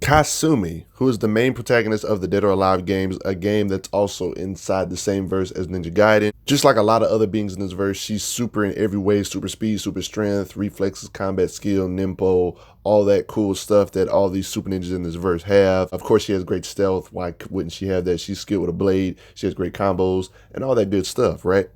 Kasumi, who is the main protagonist of the Dead or Alive games, a game that's also inside the same verse as Ninja Gaiden. Just like a lot of other beings in this verse, she's super in every way, super speed, super strength, reflexes, combat skill, nimpo, all that cool stuff that all these super ninjas in this verse have. Of course, she has great stealth. Why wouldn't she have that? She's skilled with a blade. She has great combos and all that good stuff, right?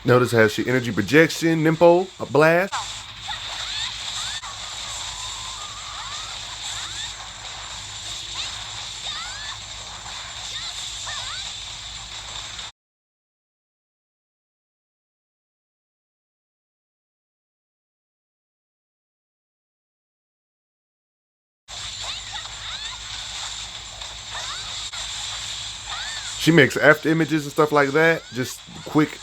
Notice how she energy projection, nimpo, a blast. She makes after images and stuff like that. Just quick.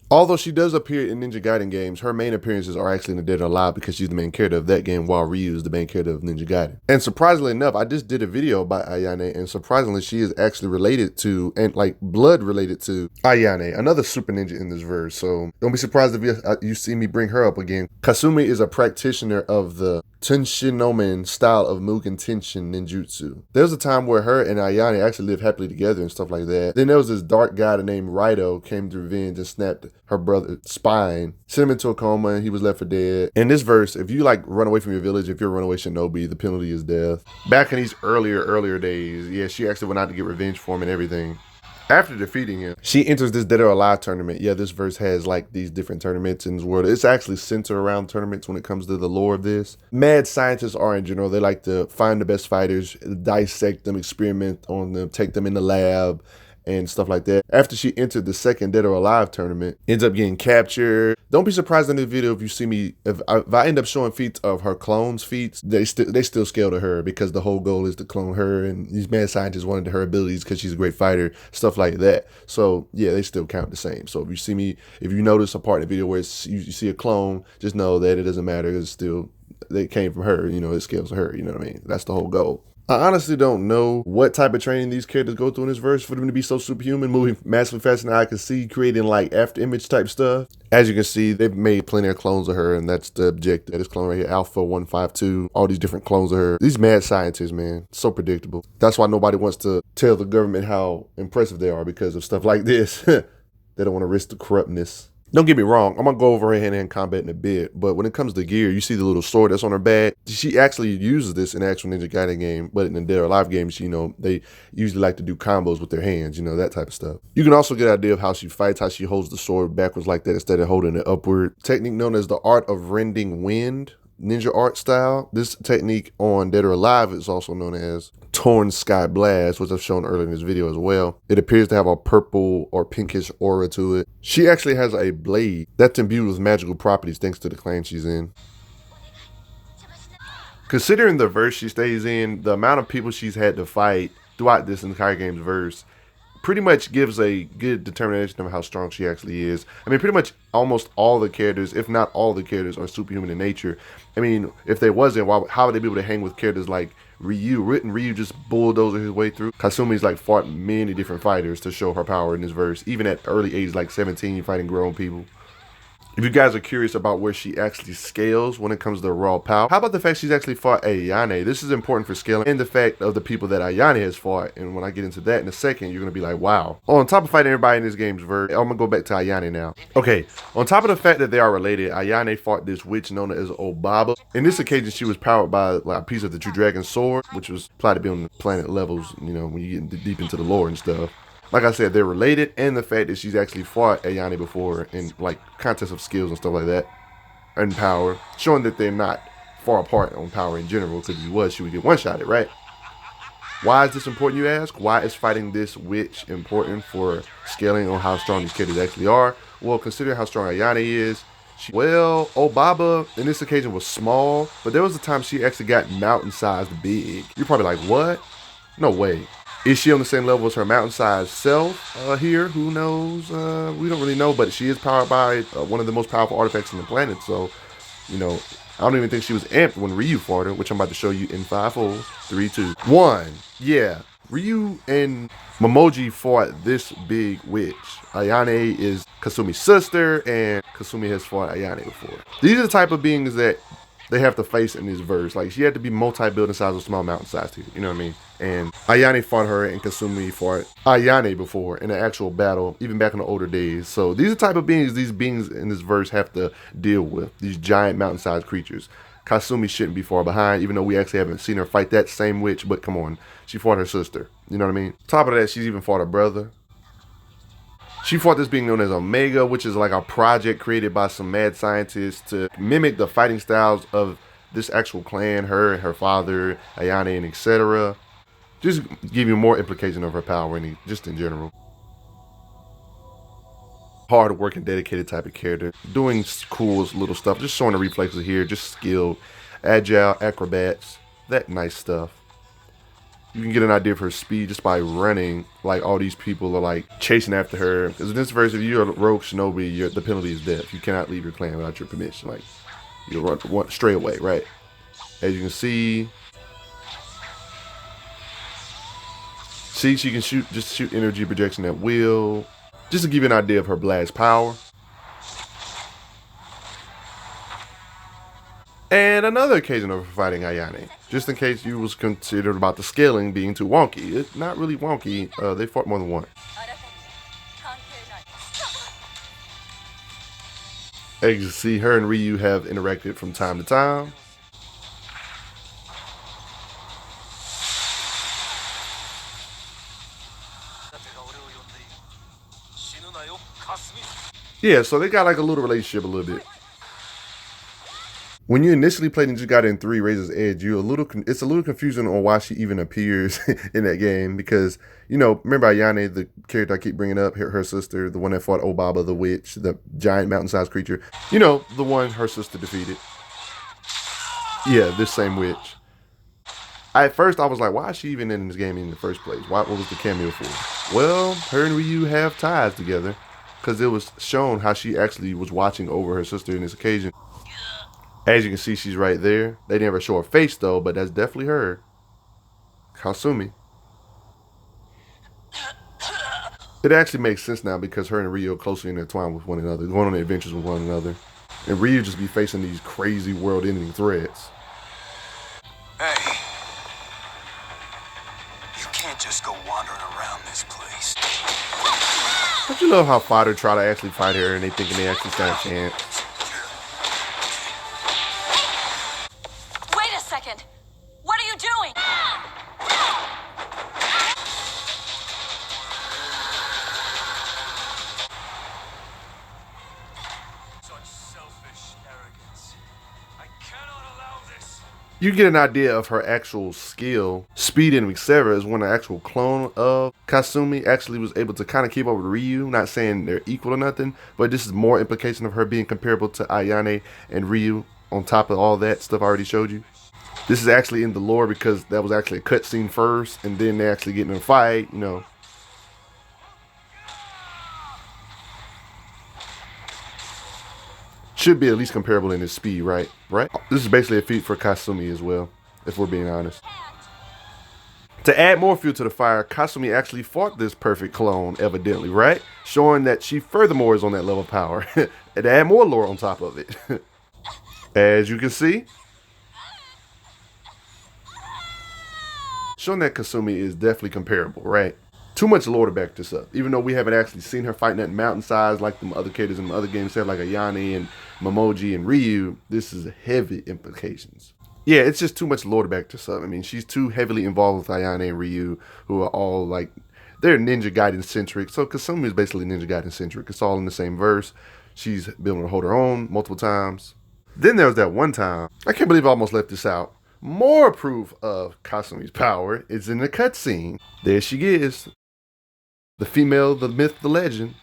Although she does appear in Ninja Gaiden games, her main appearances are actually in the Dead or Alive because she's the main character of that game while Ryu is the main character of Ninja Gaiden. And surprisingly enough, I just did a video about Ayane, and surprisingly she is actually related to, and like blood related to, Ayane, another super ninja in this verse. So don't be surprised if you see me bring her up again. Kasumi is a practitioner of the Tenshinomen style of Mugen Tenshin ninjutsu. There was a time where her and Ayane actually lived happily together and stuff like that. Then there was this dark guy named Raito came to revenge and snapped her brother's spine, sent him into a coma, and he was left for dead. In this verse, if you like run away from your village, if you're a runaway shinobi, the penalty is death. Back in these earlier days, yeah, she actually went out to get revenge for him and everything. After defeating him, she enters this Dead or Alive tournament. Yeah, this verse has like these different tournaments in this world. It's actually centered around tournaments when it comes to the lore of this. Mad scientists are in general. They like to find the best fighters, dissect them, experiment on them, take them in the lab, and stuff like that. After she entered the second Dead or Alive tournament, ends up getting captured. Don't be surprised in the video if you see me, if I end up showing feats of her clones' feats, they still scale to her because the whole goal is to clone her, and these mad scientists wanted her abilities because she's a great fighter, stuff like that. So yeah, they still count the same. So if you see me, if you notice a part in the video where you see a clone, just know that it doesn't matter. It's still, they came from her, you know, it scales to her, you know what I mean? That's the whole goal. I honestly don't know what type of training these characters go through in this verse for them to be so superhuman, moving massively faster than I can see, creating like after image type stuff. As you can see, they've made plenty of clones of her, and that's the objective. This clone right here, Alpha 152, all these different clones of her. These mad scientists, man, so predictable. That's why nobody wants to tell the government how impressive they are because of stuff like this. They don't want to risk the corruptness. Don't get me wrong, I'm going to go over her hand-to-hand combat in a bit, but when it comes to gear, you see the little sword that's on her back. She actually uses this in the actual Ninja Gaiden game, but in the Dead or Alive games, you know, they usually like to do combos with their hands, you know, that type of stuff. You can also get an idea of how she fights, how she holds the sword backwards like that instead of holding it upward. Technique known as the art of rending wind, ninja art style. This technique on Dead or Alive is also known as Torn Sky Blast, which I've shown earlier in this video as well. It appears to have a purple or pinkish aura to it. She actually has a blade that's imbued with magical properties thanks to the clan she's in. Considering the verse she stays in, the amount of people she's had to fight throughout this entire game's verse pretty much gives a good determination of how strong she actually is. I mean, pretty much almost all the characters, if not all the characters, are superhuman in nature. I mean, if they wasn't, how would they be able to hang with characters like Ryu? Written Ryu just bulldozer his way through. Kasumi's like fought many different fighters to show her power in this verse, even at early age, like 17, fighting grown people. If you guys are curious about where she actually scales when it comes to raw power, how about the fact she's actually fought Ayane? This is important for scaling, and the fact of the people that Ayane has fought. And when I get into that in a second, you're going to be like, wow. On top of fighting everybody in this game's verse, I'm going to go back to Ayane now. Okay, on top of the fact that they are related, Ayane fought this witch known as Obaba. In this occasion, she was powered by like, a piece of the True Dragon sword, which was plotted to be on the planet levels, you know, when you get deep into the lore and stuff. Like I said, they're related, and the fact that she's actually fought Ayane before in like contests of skills and stuff like that, and power, showing that they're not far apart on power in general, because if she was, she would get one-shotted, right? Why is this important, you ask? Why is fighting this witch important for scaling on how strong these characters actually are? Well, considering how strong Ayane is, Well, Obaba in this occasion was small, but there was a time she actually got mountain-sized big. You're probably like, what? No way. Is she on the same level as her mountain-sized self here? Who knows? We don't really know, but she is powered by one of the most powerful artifacts on the planet. So, you know, I don't even think she was amped when Ryu fought her, which I'm about to show you in 5, 4, 3, 2, 1. Yeah, Ryu and Momoji fought this big witch. Ayane is Kasumi's sister, and Kasumi has fought Ayane before. These are the type of beings that they have to face in this verse. Like, she had to be multi-building size or small mountain size here. You know what I mean? And Ayane fought her, and Kasumi fought Ayane before in an actual battle, even back in the older days. So these are the type of beings these beings in this verse have to deal with. These giant mountain-sized creatures. Kasumi shouldn't be far behind, even though we actually haven't seen her fight that same witch. But come on, she fought her sister. You know what I mean? Top of that, she's even fought her brother. She fought this being known as Omega, which is like a project created by some mad scientists to mimic the fighting styles of this actual clan, her and her father, Ayane, and etc. Just give you more implication of her power, and just in general. Hard working, dedicated type of character, doing cool little stuff, just showing the reflexes here, just skilled, agile, acrobats, that nice stuff. You can get an idea of her speed just by running. Like, all these people are like chasing after her. Because in this verse, if you're a rogue shinobi, the penalty is death. You cannot leave your clan without your permission. Like, you'll run straight away, right? As you can see, she can shoot energy projection at will. Just to give you an idea of her blast power. And another occasion of fighting Ayane, just in case you was considered about the scaling being too wonky. It's not really wonky. They fought more than one. As you can see, her and Ryu have interacted from time to time. Yeah, so they got like a little relationship a little bit. When you initially play Ninja Gaiden 3 Razor's Edge, it's a little confusing on why she even appears in that game, because, you know, remember Ayane, the character I keep bringing up, her sister, the one that fought Obaba the witch, the giant mountain-sized creature, you know, the one her sister defeated. Yeah, this same witch. At first I was like, why is she even in this game in the first place? What was the cameo for? Well, her and Ryu have ties together, because it was shown how she actually was watching over her sister in this occasion. As you can see, she's right there. They never show her face though, but that's definitely her. Kasumi. It actually makes sense now because her and Ryu are closely intertwined with one another, going on adventures with one another. And Ryu just be facing these crazy world-ending threats. Hey. You can't just go wandering around this place. Don't you love how fighters try to actually fight her and they thinking they actually stand a chance? What are you doing? Such selfish arrogance. I cannot allow this. You get an idea of her actual skill. Speed and etc. is when an actual clone of Kasumi actually was able to kind of keep up with Ryu. Not saying they're equal or nothing, but this is more implication of her being comparable to Ayane and Ryu on top of all that stuff I already showed you. This is actually in the lore because that was actually a cutscene first, and then they actually get in a fight, you know. Should be at least comparable in his speed, right? Right? This is basically a feat for Kasumi as well, if we're being honest. To add more fuel to the fire, Kasumi actually fought this perfect clone, evidently, right? Showing that she furthermore is on that level of power. And to add more lore on top of it. As you can see, showing that Kasumi is definitely comparable, right? Too much lore to back this up. Even though we haven't actually seen her fighting at mountain size like the other characters in the other games have, like Ayane and Momoji and Ryu, this is heavy implications. Yeah, it's just too much lore to back this up. I mean, she's too heavily involved with Ayane and Ryu, who are all like, they're Ninja Gaiden centric. So Kasumi is basically Ninja Gaiden centric. It's all in the same verse. She's been able to hold her own multiple times. Then there was that one time, I can't believe I almost left this out. More proof of Kasumi's power is in the cutscene. There she is. The female, the myth, the legend.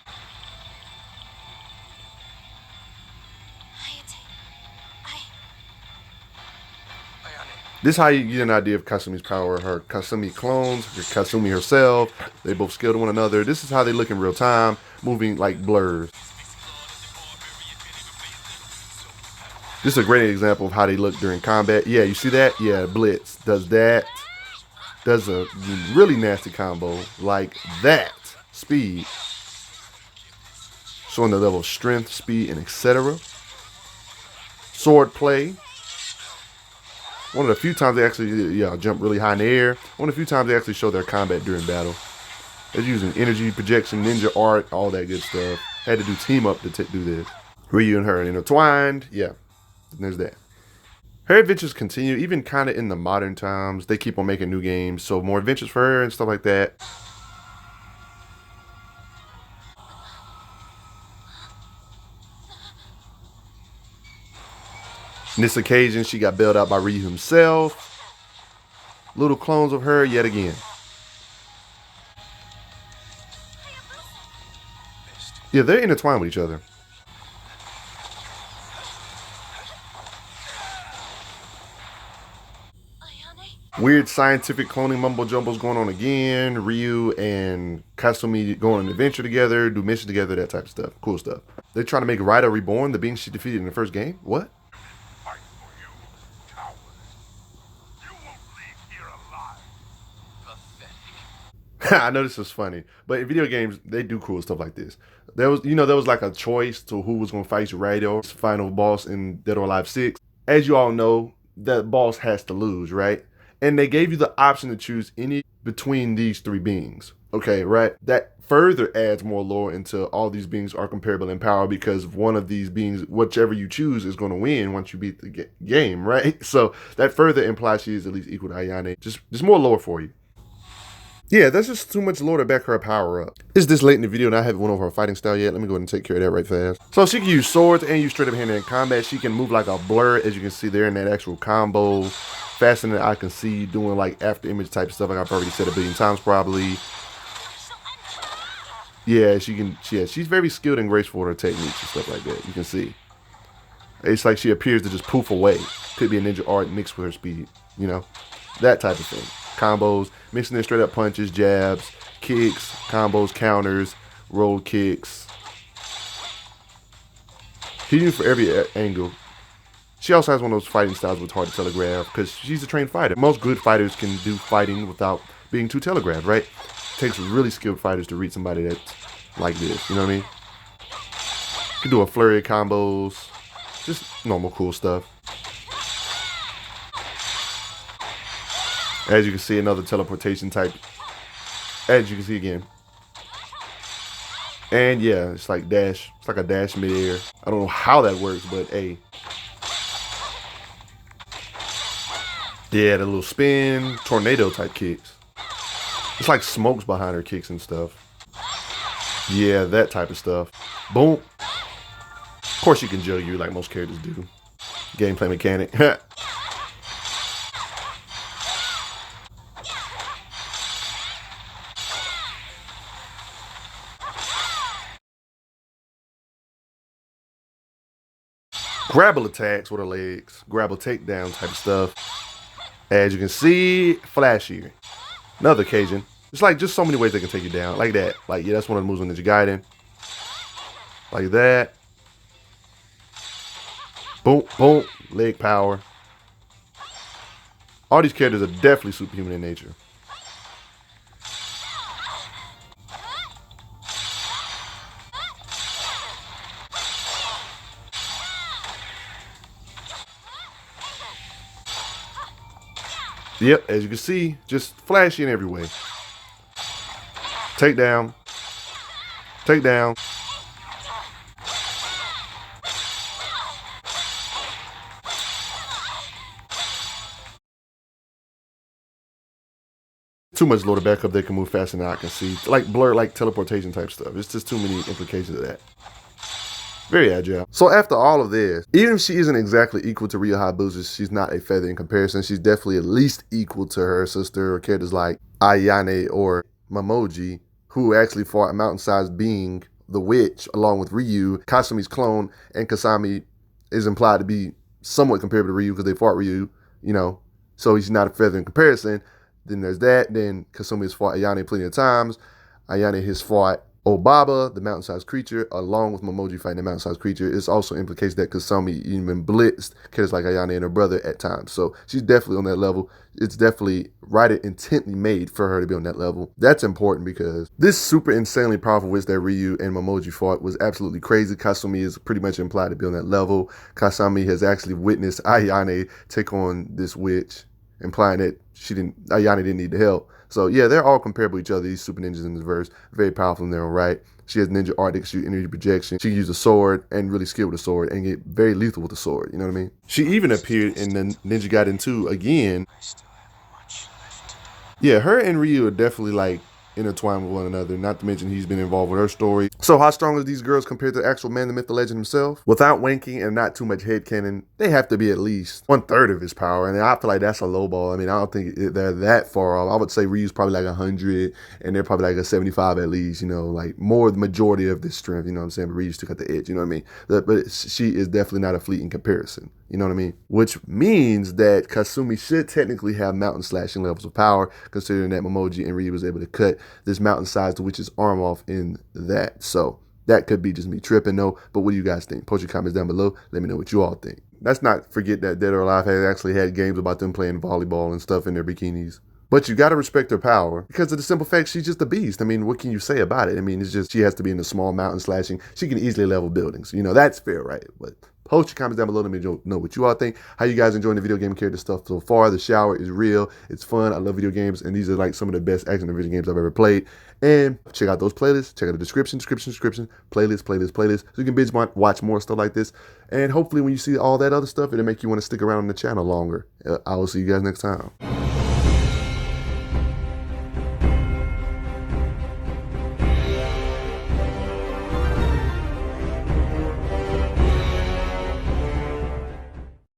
This is how you get an idea of Kasumi's power. Her Kasumi clones, her Kasumi herself, they both scale to one another. This is how they look in real time, moving like blurs. This is a great example of how they look during combat. Yeah, you see that? Yeah, Blitz does that. Does a really nasty combo like that. Speed. Showing the level of strength, speed, and etc. Sword play. One of the few times they actually jump really high in the air. One of the few times they actually show their combat during battle. They're using energy, projection, ninja art, all that good stuff. Had to do team up to do this. Ryu and her intertwined. Yeah, there's that. Her adventures continue, even kind of in the modern times. They keep on making new games, so more adventures for her and stuff like that. On this occasion, she got bailed out by Ryu himself. Little clones of her yet again. Yeah, they're intertwined with each other. Weird scientific cloning mumbo jumbo's going on again. Ryu and Kasumi go on an adventure together, do missions together, that type of stuff. Cool stuff. They're trying to make Raida reborn, the being she defeated in the first game. What? Fight for you, coward. You won't leave here alive. Pathetic. I know this is funny, but in video games they do cool stuff like this. There was like a choice to who was going to fight Raida, final boss in Dead or Alive 6. As you all know, that boss has to lose, right? And they gave you the option to choose any between these three beings. Okay, right? That further adds more lore into all these beings are comparable in power because one of these beings, whichever you choose, is going to win once you beat the game, right? So that further implies she is at least equal to Ayane. Just more lore for you. Yeah, that's just too much lore to back her power up. It's this late in the video and I haven't went over her fighting style yet. Let me go ahead and take care of that right fast. So she can use swords and use straight up hand-to-hand combat. She can move like a blur, as you can see there in that actual combo. Faster than I can see, doing like after image type stuff like I've already said a billion times probably. Yeah, she's very skilled and graceful with her techniques and stuff like that. You can see. It's like she appears to just poof away. Could be a ninja art mixed with her speed, you know? That type of thing. Combos, mixing in straight up punches, jabs, kicks, combos, counters, roll kicks. Hitting for every angle. She also has one of those fighting styles where it's hard to telegraph because she's a trained fighter. Most good fighters can do fighting without being too telegraphed, right? It takes really skilled fighters to reach somebody that's like this, you know what I mean? You can do a flurry of combos, just normal cool stuff. As you can see, another teleportation type. As you can see again. And yeah, it's like dash. It's like a dash mid-air. I don't know how that works, but hey. Yeah, the little spin, tornado type kicks. It's like smokes behind her kicks and stuff. Yeah, that type of stuff. Boom. Of course you can juggle you like most characters do. Gameplay mechanic. Grapple attacks with her legs. Grapple takedown type of stuff. As you can see, flashy. Another occasion. It's like just so many ways they can take you down. Like that. Like, yeah, that's one of the moves on Ninja Gaiden. Like that. Boom, boom. Leg power. All these characters are definitely superhuman in nature. Yep, as you can see, just flashy in every way. Take down. Take down. Too much lore to back up. They can move faster than I can see. Like blur, like teleportation type stuff. It's just too many implications of that. Very agile. So after all of this, even if she isn't exactly equal to Ryu Hayabusa, she's not a feather in comparison. She's definitely at least equal to her sister or characters like Ayane or Mamoji, who actually fought a mountain-sized being, the witch, along with Ryu, Kasumi's clone, and Kasumi is implied to be somewhat comparable to Ryu because they fought Ryu, you know, So he's not a feather in comparison. Then there's that. Then Kasumi has fought Ayane plenty of times. Ayane has fought Obaba, the mountain-sized creature, along with Momoji fighting the mountain-sized creature. It's also implicates that Kasumi even blitzed characters like Ayane and her brother at times. So she's definitely on that level. It's definitely intently made for her to be on that level. That's important because this super insanely powerful witch that Ryu and Momoji fought was absolutely crazy. Kasumi is pretty much implied to be on that level. Kasumi has actually witnessed Ayane take on this witch, implying that Ayane didn't need the help. So yeah, they're all comparable to each other, these super ninjas in this verse. Very powerful in their own right. She has ninja art that can shoot energy projection. She can use a sword and really skilled with a sword and get very lethal with the sword. You know what I mean? She even appeared in the Ninja Gaiden 2 again. Yeah, her and Ryu are definitely like intertwined with one another, not to mention he's been involved with her story. So how strong are these girls compared to the actual man, the myth, the legend himself? Without wanking and not too much headcanon, they have to be at least 1/3 of his power, and I feel like that's a low ball. I mean, I don't think they're that far off. I would say Ryu's probably like 100, and they're probably like a 75 at least, you know, like more the majority of this strength, you know what I'm saying? But Ryu still got the edge, you know what I mean? But she is definitely not a fleet in comparison. You know what I mean? Which means that Kasumi should technically have mountain slashing levels of power, considering that Momoji and Ryu was able to cut this mountain-sized witch's arm off in that. So that could be just me tripping though. But what do you guys think? Post your comments down below. Let me know what you all think. Let's not forget that Dead or Alive has actually had games about them playing volleyball and stuff in their bikinis. But you got to respect her power because of the simple fact she's just a beast. I mean, what can you say about it? I mean, it's just she has to be in the small mountain slashing. She can easily level buildings. You know, that's fair, right? But post your comments down below. Let me know what you all think. How you guys enjoying the video game character stuff so far? The shower is real. It's fun. I love video games. And these are like some of the best action adventure games I've ever played. And check out those playlists. Check out the description, playlist. So you can binge watch more stuff like this. And hopefully when you see all that other stuff, it'll make you want to stick around on the channel longer. I will see you guys next time.